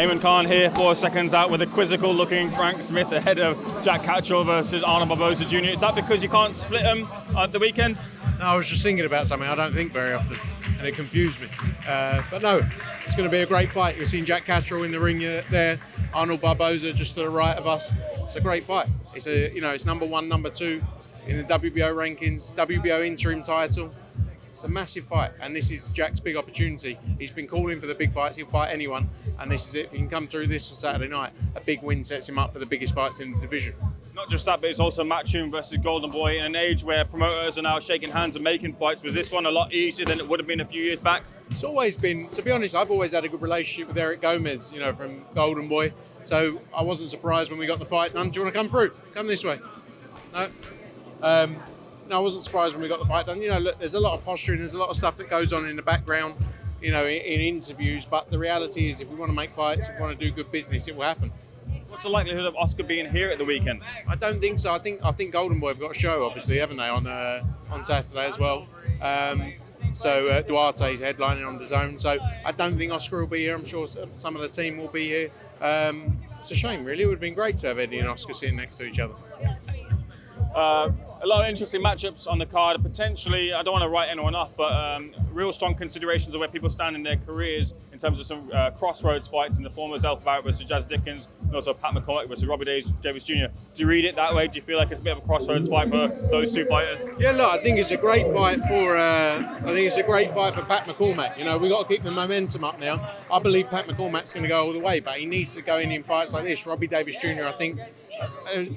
Ayman Khan here for Seconds Out with a quizzical looking Frank Smith ahead of Jack Catterall versus Arnold Barboza Jr. Is that because you can't split them at the weekend? No, I was just thinking about something. I don't think very often, and it confused me. But no, it's going to be a great fight. You're seeing Jack Catterall in the ring there, Arnold Barboza just to the right of us. It's a great fight. It's it's number one, number two in the WBO rankings, WBO interim title. It's a massive fight, and this is Jack's big opportunity. He's been calling for the big fights. He'll fight anyone, and this is it. If he can come through this on Saturday night, a big win sets him up for the biggest fights in the division. Not just that, but it's also Matchroom versus Golden Boy in an age where promoters are now shaking hands and making fights. Was this one a lot easier than it would have been a few years back? It's always been, to be honest, I've always had a good relationship with Eric Gomez, from Golden Boy. So I wasn't surprised when we got the fight done. Do you want to come through? Come this way. No? No, I wasn't surprised when we got the fight done. Look, there's a lot of posturing, there's a lot of stuff that goes on in the background, in interviews. But the reality is, if we want to make fights, if we want to do good business, it will happen. What's the likelihood of Oscar being here at the weekend? I don't think so. I think Golden Boy have got a show, obviously, haven't they, on Saturday as well. So Duarte's headlining on DAZN. So I don't think Oscar will be here. I'm sure some of the team will be here. It's a shame, really. It would have been great to have Eddie and Oscar sitting next to each other. A lot of interesting matchups on the card. Potentially, I don't want to write anyone off, but real strong considerations of where people stand in their careers in terms of some crossroads fights in the form of Zelfa Barrett versus Jazz Dickens, and also Pat McCormack versus Robbie Davis Jr. Do you read it that way? Do you feel like it's a bit of a crossroads fight for those two fighters? Yeah, look, I think it's a great fight for. Pat McCormack. We got to keep the momentum up now. I believe Pat McCormack's going to go all the way, but he needs to go in fights like this. Robbie Davis Jr. I think.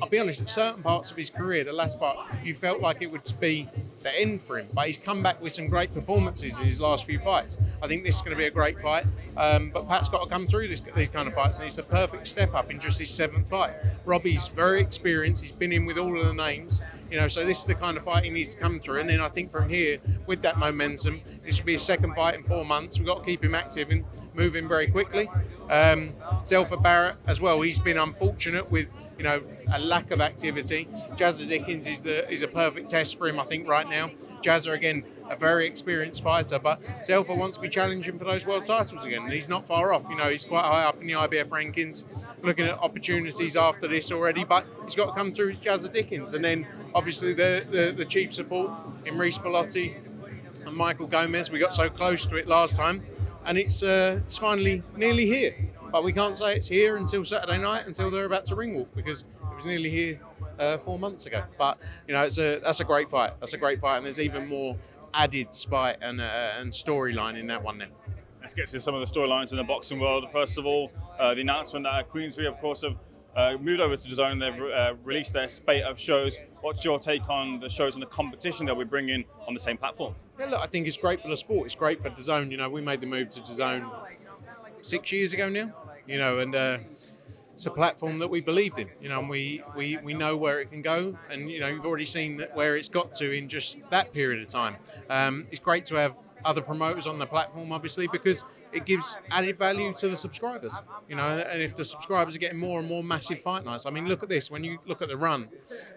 I'll be honest, at certain parts of his career, the last part, you felt like it would be the end for him. But he's come back with some great performances in his last few fights. I think this is going to be a great fight. But Pat's got to come through these kind of fights, and it's a perfect step up in just his seventh fight. Robbie's very experienced. He's been in with all of the names. So this is the kind of fight he needs to come through. And then I think from here, with that momentum, this will be his second fight in 4 months. We've got to keep him active and moving very quickly. Zelfa Barrett as well. He's been unfortunate with a lack of activity. Jazza Dickens is a perfect test for him, I think, right now. Jazza, again, a very experienced fighter, but Zelfa wants to be challenging for those world titles again, and he's not far off. He's quite high up in the IBF rankings, looking at opportunities after this already, but he's got to come through Jazza Dickens. And then, obviously, the chief support in Reece Bellotti and Michael Gomez. We got so close to it last time, and it's finally nearly here. But we can't say it's here until Saturday night, until they're about to ring walk, because it was nearly here 4 months ago. But that's a great fight. That's a great fight, and there's even more added spite and storyline in that one now. Let's get to some of the storylines in the boxing world. First of all, the announcement that Queensberry, of course, have moved over to DAZN. They've released their spate of shows. What's your take on the shows and the competition that we're bringing on the same platform? Yeah, look, I think it's great for the sport. It's great for DAZN. We made the move to DAZN 6 years ago now, and it's a platform that we believed in, and we know where it can go, and you've already seen where it's got to in just that period of time. It's great to have other promoters on the platform, obviously, because it gives added value to the subscribers, and if the subscribers are getting more and more massive fight nights, look at this. When you look at the run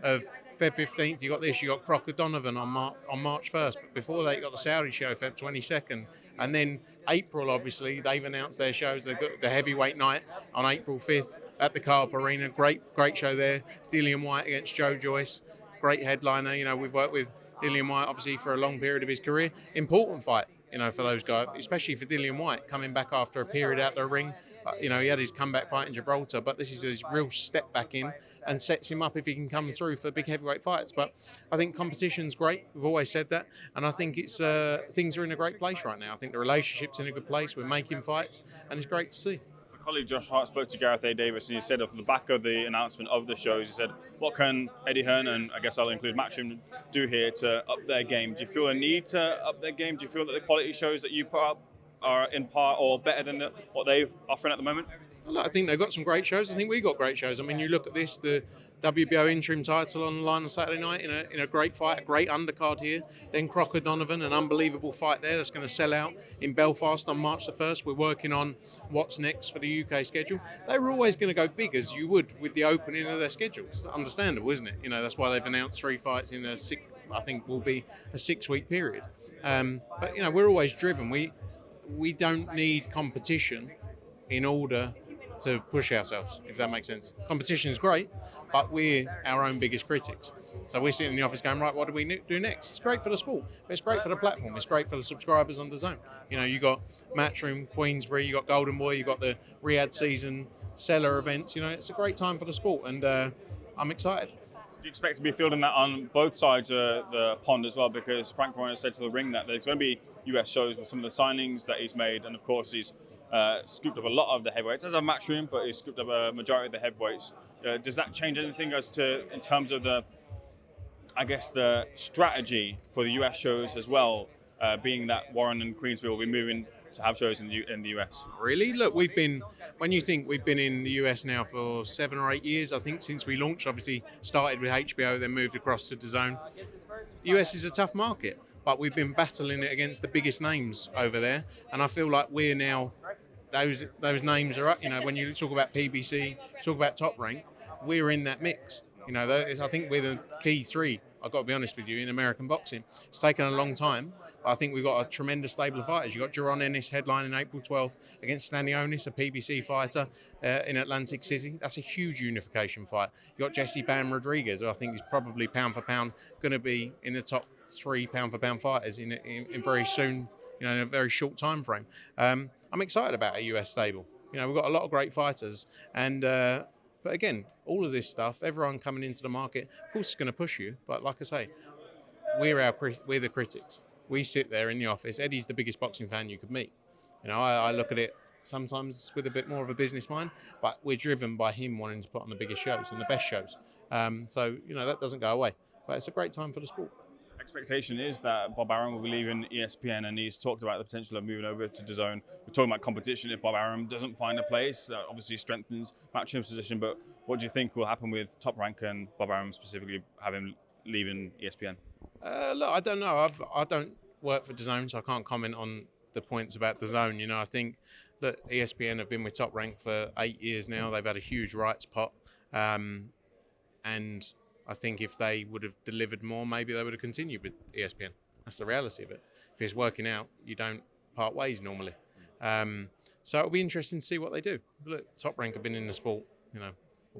of Feb 15th, you got Crocker Donovan on March 1st, but before that you got the Saudi show Feb 22nd, and then April, obviously they've announced their shows. They've got the heavyweight night on April 5th at the Carp Arena. Great show there. Dillian White against Joe Joyce, great headliner. We've worked with Dillian White obviously for a long period of his career. Important fight, for those guys, especially for Dillian White, coming back after a period out the ring. He had his comeback fight in Gibraltar, but this is his real step back in and sets him up if he can come through for big heavyweight fights. But I think competition's great. We've always said that. And I think it's things are in a great place right now. I think the relationship's in a good place. We're making fights, and it's great to see. My colleague Josh Hart spoke to Gareth A. Davis, and he said off the back of the announcement of the shows, he said, what can Eddie Hearn, and I guess I'll include Matchroom, do here to up their game? Do you feel a need to up their game? Do you feel that the quality shows that you put up are in part or better than what they're offering at the moment? Well, I think they've got some great shows. I think we got great shows. You look at this, the WBO interim title on the line on Saturday night in a great fight, a great undercard here. Then Crocker Donovan, an unbelievable fight there that's going to sell out in Belfast on March the 1st. We're working on what's next for the UK schedule. They were always going to go big, as you would with the opening of their schedule. It's understandable, isn't it? That's why they've announced 3 fights in a 6-week period. But we're always driven. We don't need competition in order to push ourselves, if that makes sense. Competition is great, but we're our own biggest critics. So we're sitting in the office going, right, what do we do next? It's great for the sport, but it's great for the platform. It's great for the subscribers on DAZN. You know, you got Matchroom, Queensberry, you got Golden Boy, you got the Riyadh season, Seller events. You know, it's a great time for the sport, and I'm excited. Do you expect to be fielding that on both sides of the pond as well? Because Frank Warren has said to the ring that there's going to be US shows with some of the signings that he's made, and of course he's scooped up a lot of the heavyweights as a Matchroom, but he's scooped up a majority of the heavyweights. Does that change anything as to in terms of the strategy for the US shows as well, being that Warren and Queensberry will be moving to have shows in the US? Really? Look, when you think we've been in the US now for 7 or 8 years, I think since we launched, obviously started with HBO, then moved across to DAZN. The US is a tough market, but we've been battling it against the biggest names over there, and I feel like we're now, those names are up. You know, when you talk about PBC, talk about Top Rank, we're in that mix. You know, I think we're the key three, I've got to be honest with you, in American boxing. It's taken a long time, but I think we've got a tremendous stable of fighters. You've got Jaron Ennis headlining April 12th against Stanionis, a PBC fighter in Atlantic City. That's a huge unification fight. You've got Jesse Bam Rodriguez, who I think is probably pound for pound going to be in the top 3 pound for pound fighters in very soon, you know, in a very short time frame. I'm excited about a US stable. You know, we've got a lot of great fighters, and but again, all of this stuff, everyone coming into the market, of course, it's going to push you. But like I say, we're the critics. We sit there in the office. Eddie's the biggest boxing fan you could meet. You know, I look at it sometimes with a bit more of a business mind, but we're driven by him wanting to put on the biggest shows and the best shows. So, you know, that doesn't go away. But it's a great time for the sport. Expectation is that Bob Arum will be leaving ESPN, and he's talked about the potential of moving over to DAZN. We're talking about competition. If Bob Arum doesn't find a place, that obviously strengthens Matchroom's position. But what do you think will happen with Top Rank and Bob Arum specifically, having leaving ESPN? Look, I don't know. I don't work for DAZN, so I can't comment on the points about DAZN. You know, I think that ESPN have been with Top Rank for 8 years now. They've had a huge rights pot, and I think if they would have delivered more, maybe they would have continued with ESPN. That's the reality of it. If it's working out, you don't part ways normally. So it'll be interesting to see what they do. Look, Top Rank have been in the sport, you know.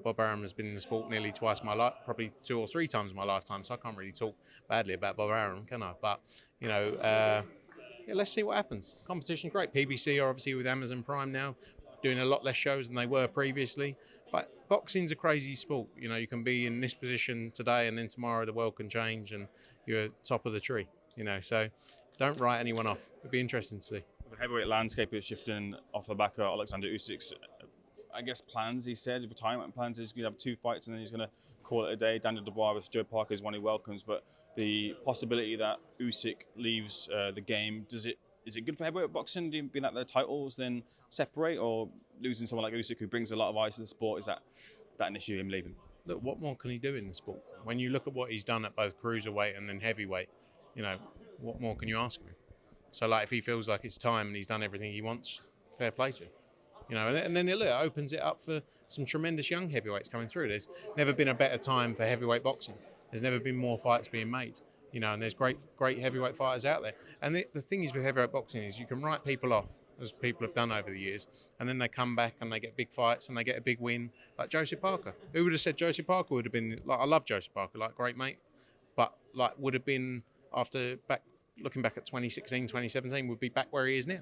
Bob Arum has been in the sport nearly twice my life, probably 2 or 3 times in my lifetime, so I can't really talk badly about Bob Arum, can I? But, you know, yeah, let's see what happens. Competition's great. PBC are obviously with Amazon Prime now, doing a lot less shows than they were previously. But boxing's a crazy sport. You know, you can be in this position today and then tomorrow the world can change and you're top of the tree, you know. So don't write anyone off. It'll be interesting to see. The heavyweight landscape is shifting off the back of Oleksandr Usyk's, I guess, plans. He said retirement plans is going to have 2 fights and then he's going to call it a day. Daniel Dubois versus Joe Parker is one he welcomes, but the possibility that Usyk leaves the game, is it good for heavyweight boxing? Do you think that their titles then separate, or losing someone like Usyk who brings a lot of eyes to the sport, is that an issue, him leaving? Look, what more can he do in the sport? When you look at what he's done at both cruiserweight and then heavyweight, you know, what more can you ask of him? So, like, if he feels like it's time and he's done everything he wants, fair play to him. You know, and then it opens it up for some tremendous young heavyweights coming through. There's never been a better time for heavyweight boxing. There's never been more fights being made. You know, and there's great heavyweight fighters out there. And the thing is with heavyweight boxing is you can write people off, as people have done over the years, and then they come back and they get big fights and they get a big win, like Joseph Parker. Who would have said Joseph Parker would have been, like, I love Joseph Parker, like, great mate, but like would have been looking back at 2016, 2017, would be back where he is now.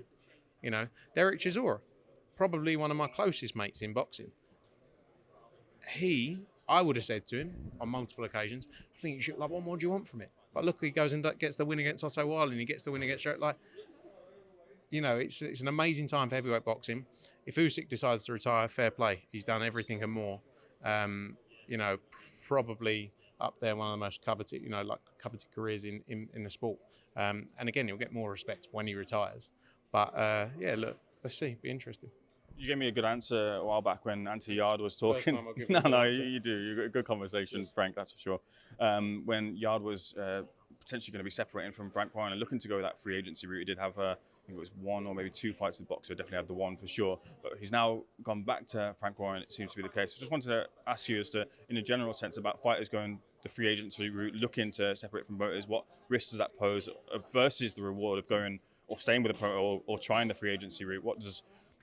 You know, Derek Chisora, probably one of my closest mates in boxing. I would have said to him on multiple occasions, I think you should, like, what more do you want from it? But look, he goes and gets the win against Otto Wiley, and he gets the win against Joe. Like, you know, it's an amazing time for heavyweight boxing. If Usyk decides to retire, fair play. He's done everything and more. You know, probably up there, one of the most coveted, you know, like coveted careers in the sport. And again, he'll get more respect when he retires. But yeah, look, let's see. Be interesting. You gave me a good answer a while back when Anthony Yard was talking. First time I'll give you a good answer. You do. You got a good conversation, Frank, that's for sure. When Yard was potentially going to be separating from Frank Warren and looking to go that free agency route, he did have, I think it was 1 or maybe 2 fights with Boxxer, definitely had the 1 for sure. But he's now gone back to Frank Warren, it seems to be the case. So just wanted to ask you as to, in a general sense, about fighters going the free agency route, looking to separate from voters, what risk does that pose versus the reward of going or staying with a promoter or trying the free agency route?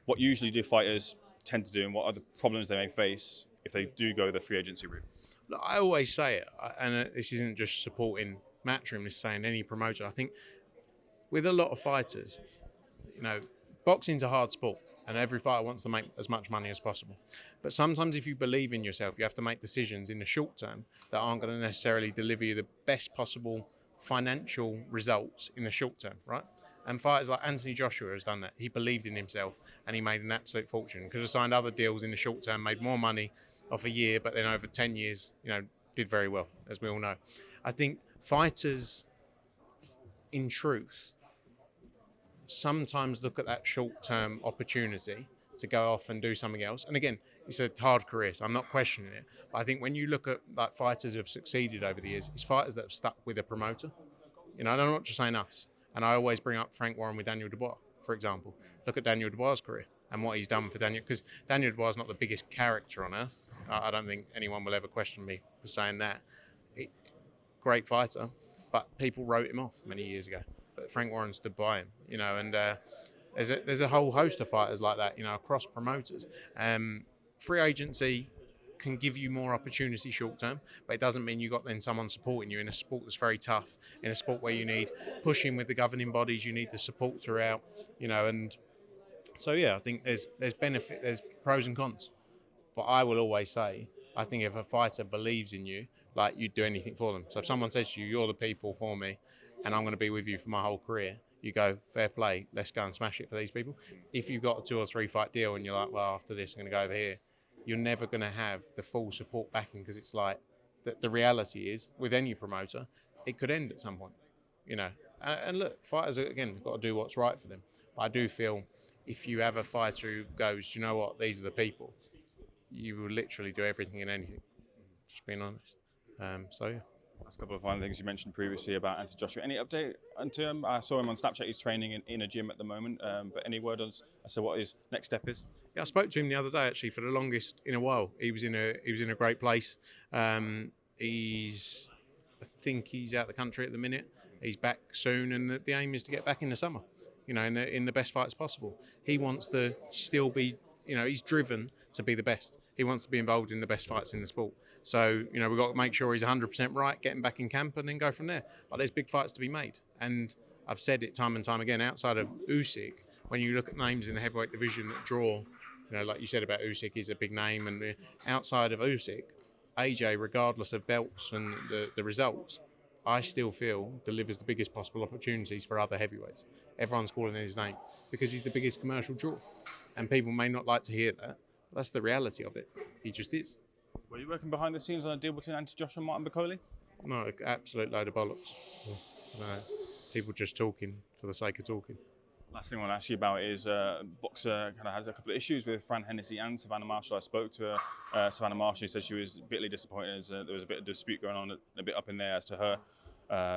What usually do fighters tend to do, and what are the problems they may face if they do go the free agency route? Look, I always say it, and this isn't just supporting Matchroom, this is saying any promoter. I think with a lot of fighters, boxing's a hard sport, and every fighter wants to make as much money as possible. But sometimes if you believe in yourself, you have to make decisions in the short term that aren't going to necessarily deliver you the best possible financial results in the short term, right? And fighters like Anthony Joshua has done that. He believed in himself and he made an absolute fortune. Could have signed other deals in the short term, made more money off a year, but then over 10 years, did very well, as we all know. I think fighters, in truth, sometimes look at that short-term opportunity to go off and do something else. And again, it's a hard career, so I'm not questioning it. But I think when you look at like fighters who have succeeded over the years, it's fighters that have stuck with a promoter. I'm not just saying us. And I always bring up Frank Warren with Daniel Dubois, for example. Look at Daniel Dubois' career and what he's done for Daniel, because Daniel Dubois is not the biggest character on earth. I don't think anyone will ever question me for saying that. Great fighter, but people wrote him off many years ago. But Frank Warren stood by him, and there's a whole host of fighters like that, across promoters. Free agency can give you more opportunity short term, but it doesn't mean you got then someone supporting you in a sport that's very tough, in a sport where you need pushing with the governing bodies, you need the support throughout, and so I think there's benefit, there's pros and cons. But I will always say, I think if a fighter believes in you, like, you'd do anything for them. So if someone says to you, you're the people for me, and I'm going to be with you for my whole career, you go, fair play, let's go and smash it for these people. If you've got a 2 or 3 fight deal and you're like, well, after this, I'm going to go over here, you're never going to have the full support backing, because it's like, the reality is, with any promoter, it could end at some point, And look, fighters, again, got to do what's right for them. But I do feel if you have a fighter who goes, you know what, these are the people, you will literally do everything and anything, just being honest. Last couple of final things you mentioned previously about Anthony Joshua. Any update onto him? I saw him on Snapchat. He's training in a gym at the moment. But any word as to what his next step is? Yeah, I spoke to him the other day. Actually, for the longest in a while, he was in a great place. I think he's out of the country at the minute. He's back soon, and the aim is to get back in the summer. In the best fights possible. He wants to still be. He's driven to be the best. He wants to be involved in the best fights in the sport. So, we've got to make sure he's 100% right, get him back in camp, and then go from there. But there's big fights to be made. And I've said it time and time again, outside of Usyk, when you look at names in the heavyweight division that draw, like you said about Usyk, he's a big name. And outside of Usyk, AJ, regardless of belts and the results, I still feel delivers the biggest possible opportunities for other heavyweights. Everyone's calling his name because he's the biggest commercial draw. And people may not like to hear that. That's the reality of it. He just is. Were you working behind the scenes on a deal between Anthony Joshua and Martin Bacoli? No, absolute load of bollocks. No, people just talking for the sake of talking. Last thing I want to ask you about is Boxxer kind of has a couple of issues with Fran Hennessy and Savannah Marshall. I spoke to Savannah Marshall. She said she was bitterly disappointed as there was a bit of dispute going on, a bit up in there as to her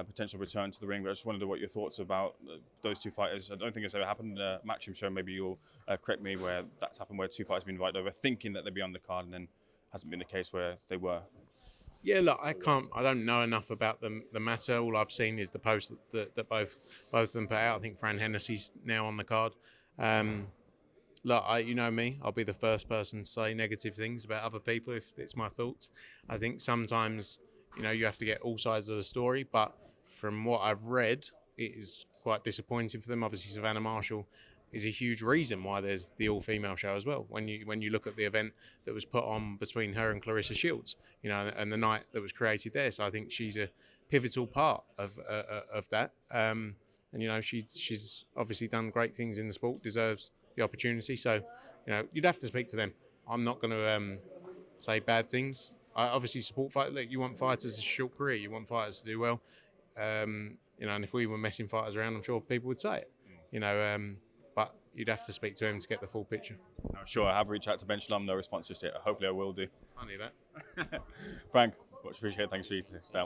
potential return to the ring. But I just wondered what your thoughts about those two fighters. I don't think it's ever happened in a Matchroom show. Maybe you'll correct me where that's happened, where two fighters have been invited over thinking that they'd be on the card, and then hasn't been the case where they were. Yeah, look, I don't know enough about the matter. All I've seen is the post that both of them put out. I think Fran Hennessy's now on the card. Look, you know me, I'll be the first person to say negative things about other people if it's my thoughts. I think sometimes, you have to get all sides of the story, but from what I've read, it is quite disappointing for them. Obviously, Savannah Marshall is a huge reason why there's the all-female show as well. When you look at the event that was put on between her and Clarissa Shields, and the night that was created there, so I think she's a pivotal part of that. And she's obviously done great things in the sport, deserves the opportunity. So, you'd have to speak to them. I'm not going to say bad things. I obviously support fighters. Look, you want fighters a short career. You want fighters to do well. And if we were messing fighters around, I'm sure people would say it. But you'd have to speak to him to get the full picture. I'm sure I have reached out to Ben Shalom, no response just yet. Hopefully I will do. I knew that. Frank, much appreciated. Thanks for your time.